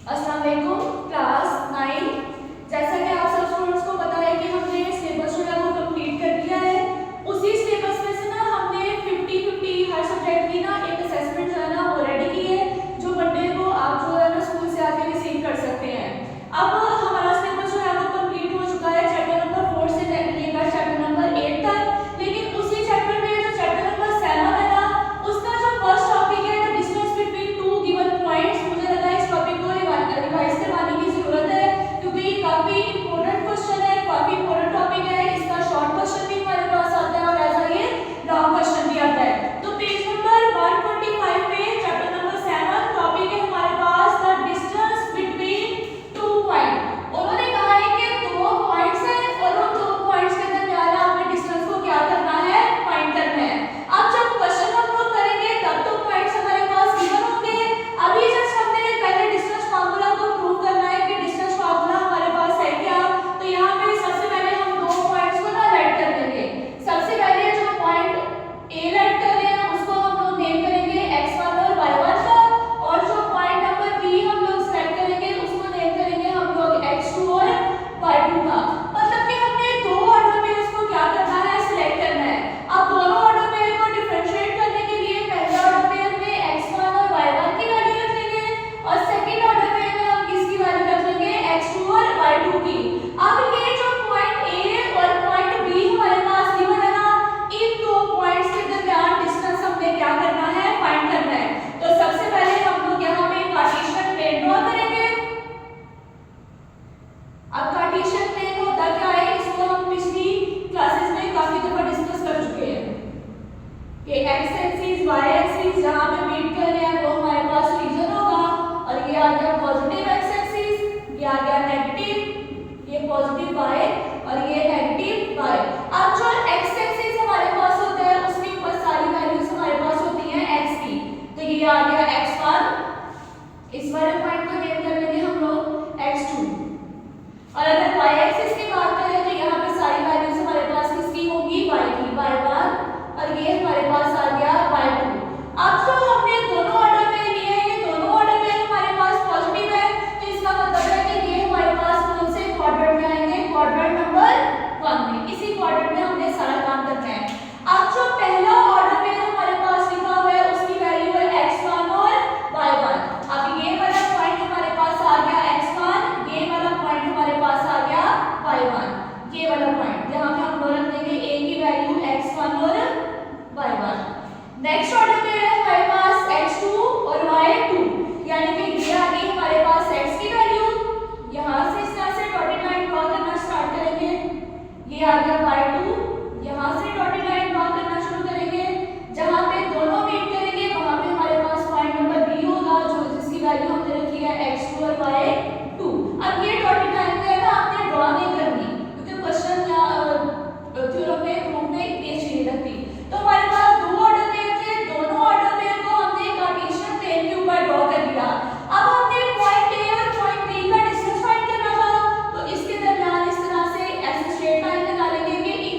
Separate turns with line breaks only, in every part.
अस्सलाम वालेकुम क्लास 9। जैसा कि आप सब स्टूडेंट्स को पता है कि हमने सिलेबस जो है वो कंप्लीट कर लिया है। उसी सिलेबस में से ना हमने 50-50 हर सब्जेक्ट की ना एक असेसमेंट जो है ना वो रेडी की है, जो मंडे को आप जो है ना स्कूल से आके रिसीव कर सकते हैं। अब हमारा सिलेबस जो है वो कंप्लीट हो चुका है चैप्टर नंबर 4 से लेकर चैप्टर नंबर 8 तक, लेकिन उसी चैप्टर में जो चैप्टर नंबर 7 है ना, उसका जो फर्स्ट टॉपिक है the distance between to given points, मुझे लगा इस टॉपिक को रिवाइज करवाने की जरूरत है, क्योंकि ये काफी इंपॉर्टेंट क्वेश्चन है, काफी इंपॉर्टेंट टॉपिक है। इसका शॉर्ट क्वेश्चन भी हमारे पास आता है और ऐसा ये लॉन्ग क्वेश्चन भी आता है। तो पेज नंबर 125 पे चैप्टर नंबर 7 टॉपिक है हमारे पास the distance between two point. उन्होंने कहा है कि दो पॉइंट्स हैं और उन दो पॉइंट्स के दरमियान आपने डिस्टेंस को क्या करना है, फाइंड करना है। अब जब क्वेश्चन हम लोग करेंगे तब तो पॉइंट्स हमारे पास गिवन होंगे। अभी जस्ट हमने पहले डिस्टेंस फार्मूला को प्रूव करना है कि डिस्टेंस फार्मूला हमारे पास है क्या। तो यहाँ पे सबसे पहले हम दो पॉइंट्स को ना राइट कर लेंगे। सबसे पहले जो पॉइंट ए राइट कर रहे हैं उसको हम लोग नेम करेंगे x1 और y1 का, और जो पॉइंट नंबर बी हम लोग सेलेक्ट करेंगे उसको नेम करेंगे हम लोग x2 और y2 का। मतलब कि हमने दो ऑर्डर में उसको क्या करना है, सिलेक्ट करना है। अब दोनों ऑर्डर में को डिफरेंशिएट करने के लिए पहले ऑर्डर में हमने x1 और y1 की वैल्यू रख लेंगे और सेकंड ऑर्डर में हम किसकी वैल्यू रख लेंगे, x2 और y2 की। अब ये जो पॉइंट ए और पॉइंट बी हमारे पास गिवन है ना, इन दो पॉइंट्स के दरमियान डिस्टेंस हमने क्या करना है, फाइंड करना है। तो सबसे पहले हम लोग यहाँ पे कार्टेशियन प्लेन ड्रॉ करेंगे। अब कार्टेशियन प्लेन होता क्या है, इसको हम पिछली क्लासेस में काफी दफा डिस्कस कर चुके हैं कि x एक्सिस y एक्सिस जहां पे मीट कर रहे हैं वो हमारे पास रीजन होगा, और ये आ गया पॉजिटिव x एक्सिस, ये आ गया नेगेटिव, ये पॉजिटिव y और ये नेगेटिव y। अब जो x एक्सिस हमारे पास होता है उसके ऊपर सारी वैल्यूज हमारे पास होती हैं x की। तो ये आ गया x1, इस वाले पॉइंट को नेम कर लेंगे हम लोग x2। और अगर y एक्सिस की बात करें तो यहाँ पे सारी वैल्यूज हमारे पास किसकी होंगी, y की, y1, और ये हमारे पास आ गया y2। अब जो हमने दोनों ऑर्डर में लिए हैं, ये दोनों ऑर्डर में हमारे पास पॉजिटिव है, तो इसका मतलब है कि ये हमारे पास कौन से क्वाड्रेंट में आएंगे, क्वाड्रेंट नंबर 1 में। इसी क्वाड्रेंट में हमने सारा काम करना है। अब जो पहला ऑर्डर में हमारे पास लिखा हुआ है उसकी वैल्यू है x1 और y1। अब ये वाला पॉइंट हमारे पास आ गया x1, ये वाला पॉइंट हमारे पास आ गया y1, ये वाला पॉइंट जहां पे हम लोग रख देंगे a की वैल्यू x1 और y1। नेक्स्ट ऑर्डर में है हमारे पास x2 और y2, यानी कि ये आ गई हमारे पास x की वैल्यू। यहां से इस तरह से डॉटेड लाइन ड्रॉ करना स्टार्ट करेंगे, ये आ गया y2, यहां से डॉटेड लाइन ड्रॉ करना शुरू करेंगे, जहां पे दोनों मीट करेंगे वहां पे हमारे पास पॉइंट नंबर b होगा, जो जिसकी वैल्यू हमने रखी है x2 और y2। अब ये डॉटेड लाइन है ना आपने ड्रॉ नहीं करनी, क्योंकि क्वेश्चन या थ्योरम में प्रूफ में ये चीज लगती। तो हमारे पास दो ऑर्डर में थे, दोनों ऑर्डर में को हमने कार्टेशियन प्लेन के ऊपर ड्रॉ कर दिया। अब हमने पॉइंट ए और पॉइंट बी का डिस्टेंस फाइंड करना था, तो इसके दरमियान इस तरह से ऐसे स्ट्रेट लाइन लगा लेंगे कि इन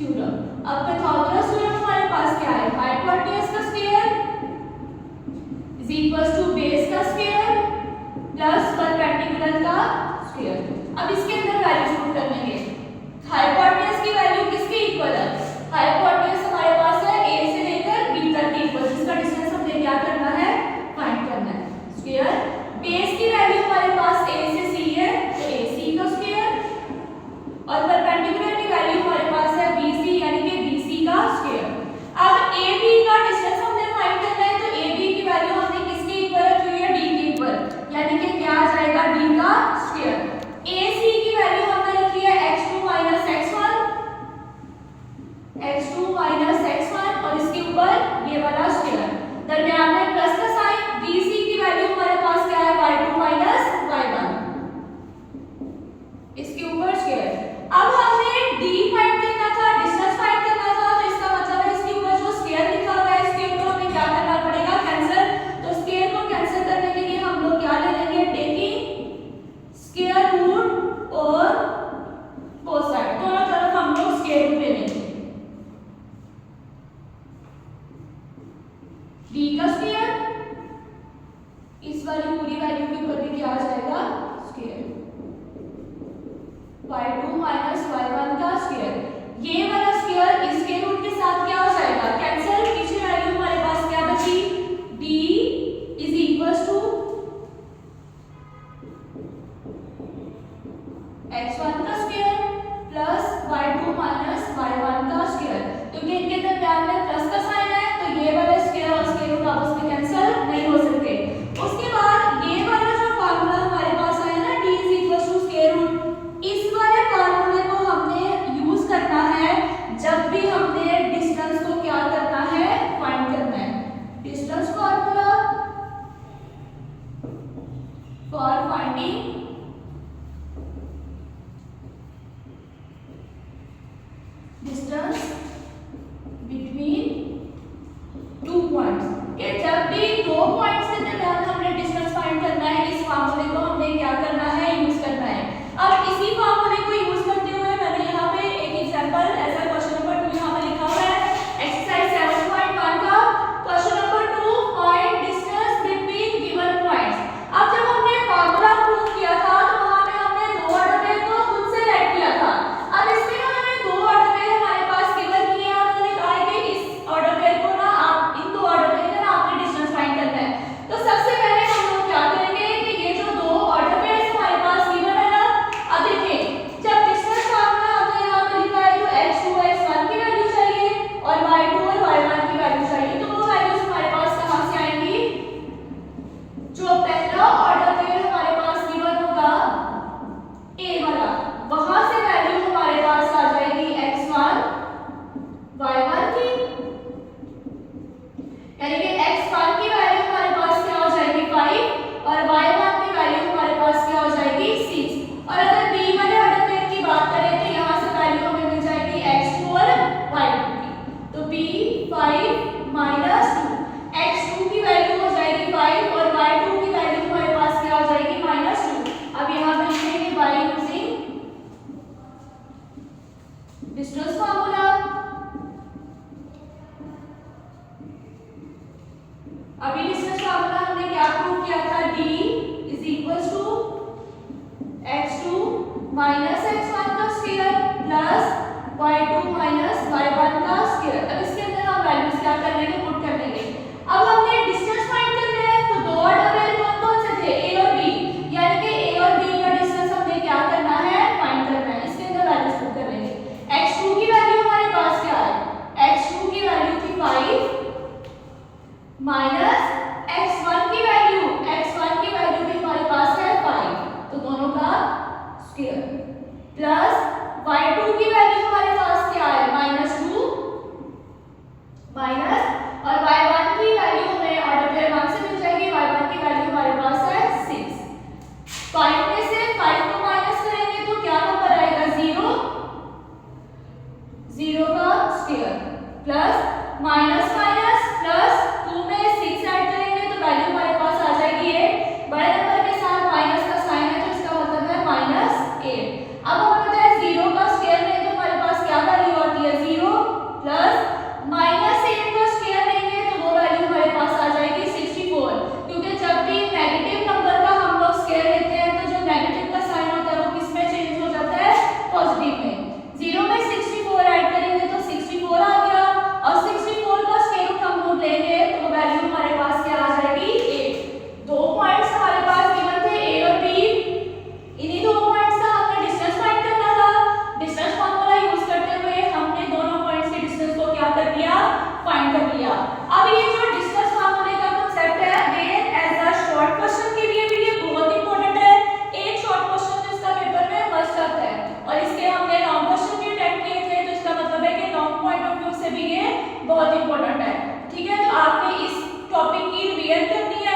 थ्योरम। अब पाइथागोरस थ्योरम हमारे पास क्या है? हाइपोटेनस का square is equal to base का स्क्वायर प्लस परपेंडिकुलर का स्क्वायर। अब इसके अंदर वैल्यूज पुट करेंगे। हाइपोटेनस की वैल्यू किसके इक्वल है? हाइपोटेनस हमारे पास है a से लेकर b तक की इक्वल, जिसका डिस्टेंस हमने क्या करना है? फाइंड करना है। स्क्वायर बेस की वैल्यू हमारे पास a से c है, तो ac का स्क्वायर, और परपेंडिकुलर की वैल्यू हमारे पास है bc यानी कि bc का स्क्वायर। अब ab का डिस्टेंस हमने फाइंड करना है, तो ab की वैल्यू हमने किसके इक्वल रखी हुई है? d के इक्वल, यानी कि क्या आ जाएगा? d का स्क्वायर। ac की वैल्यू हमने रखी है x2 x1 और इसके ऊपर ये वाला स्क्वायर, दरमियान में प्लस का साइन। bc की वैल्यू हमारे पास क्या है? y2 y1, इसके ऊपर स्क्वायर। अब हमने d फाइंड करना था, डिस्टेंस फाइंड करना था, तो इसका मतलब है इसके ऊपर जो स्क्वायर लिखा हुआ है इसके ऊपर हमें क्या करना पड़ेगा? कैंसिल। तो स्क्वायर को कैंसिल करने के लिए हम लोग क्या ले लेंगे? टेकिंग स्क्वायर रूट और बोथ साइड, दोनों तरफ हम लोग स्क्वायर रूट ले लेंगे। d का स्क्वायर, इस वाली पूरी वैल्यू के ऊपर भी क्या आ जाएगा? स्क्वायर। y2 y1 का स्क्वायर, ये वाला स्क्वायर इसके रूट के साथ क्या हो जाएगा? कैंसिल। पीछे वैल्यू हमारे पास क्या बची? d is equal to x1 का स्क्वायर प्लस y2 y1 का स्क्वायर, क्योंकि इनके दरमियान में प्लस का साइन है, तो ये वाला स्क्वायर और स्क्वायर रूट आपस में कैंसिल नहीं हो सकते। उसके बाद ये वाला जो फार्मूला हमारे पास आया ना, d is equal to square root, इस वाले फार्मूले को हमने यूज करना है जब भी हमने डिस्टेंस को क्या करना है? फाइंड करना है। Distance formula for finding distance between two points, कि जब भी दो पॉइंट्स के दरमियान हमने डिस्टेंस फाइंड करना है, इस फार्मूले को हमने क्या करना है? यूज करना है। अब इसी फार्मूले को यूज करते हुए मैंने यहाँ पे एक example as a question number 2 यहाँ पे लिखा हुआ है, एक्सरसाइज 7.1 का question number 2, find distance between given points. अब जब हमने फार्मूला प्रूव किया था तो वहां पे हमने दो ऑर्डर पेयर को खुद से राइट किया था। अब इसमें हमें दो ऑर्डर पेयर हमारे पास गिवन किए हैं, उन्होंने कहा है कि इस ऑर्डर पेयर को ना आप इन दो ऑर्डर पेयर का ना आपने डिस्टेंस फाइंड करना है। तो सबसे पहले हम लोग क्या करेंगे कि ये जो दो ऑर्डर पेयर्स हमारे पास गिवन है ना, अब देखिए जब डिस्टेंस फार्मूला हमने यहाँ पे लिखा है तो x2 x1 की वैल्यू चाहिए और y2 और y1 की वैल्यू चाहिए, तो वो वैल्यूज हमारे पास कहाँ से आएंगी? जो पहला ऑर्डर पेयर हमारे पास गिवन होगा a वाला, वहां से वैल्यू हमारे पास आ जाएगी x1 y1 की, यानी कि x1 की वैल्यू हमारे पास क्या हो जाएगी? 5 और y1 की वैल्यू हमारे पास क्या हो जाएगी? 6। और अगर b वाले ऑर्डर पेयर की बात करें तो यहाँ से वैल्यू हमें मिल जाएगी x2 और y2 की, तो b 5 minus 2, x2 की वैल्यू हो जाएगी 5 और y2 की वैल्यू हमारे पास क्या हो जाएगी? -2। अब यहाँ पे लिखेंगे by using डिस्टेंस फार्मूला। अभी डिस्टेंस फार्मूला हमने क्या प्रूव किया था? d is equal to x2 x1 का स्क्वायर प्लस y2 y1 का स्क्वायर। अब इसके अंदर हम वैल्यूज क्या कर लेंगे? पुट कर लेंगे। अब हमने डिस्टेंस फाइंड करना है, तो दो ऑर्डर पेयर कौन से थे? a और b, यानी कि a और b का डिस्टेंस हमने क्या करना है? फाइंड करना है। इसके अंदर वैल्यूज पुट कर लेंगे। x2 की वैल्यू हमारे पास क्या है? x2 की वैल्यू थी 5 माइनस x1 की वैल्यू भी हमारे पास है 5, तो दोनों का स्क्वायर प्लस y2 की वैल्यू हमारे पास क्या है? -2 माइनस, और y1 की वैल्यू हमें ऑर्डर पेयर 1 से मिल जाएगी, y1 की वैल्यू हमारे पास है 6। 5 में से 5 को माइनस करेंगे तो क्या नंबर आएगा? 0 का स्क्वायर प्लस माइनस प्लस 2 में 6 ऐड करेंगे तो वैल्यू हमारे पास आ जाएगी 8। बड़े नंबर के साथ माइनस का साइन है तो इसका मतलब है -8। अब हमें पता है 0 का स्क्वायर में तो हमारे पास क्या वैल्यू आती है? 0 बहुत इंपॉर्टेंट है। ठीक है, तो आपने इस टॉपिक की रिवीजन करनी है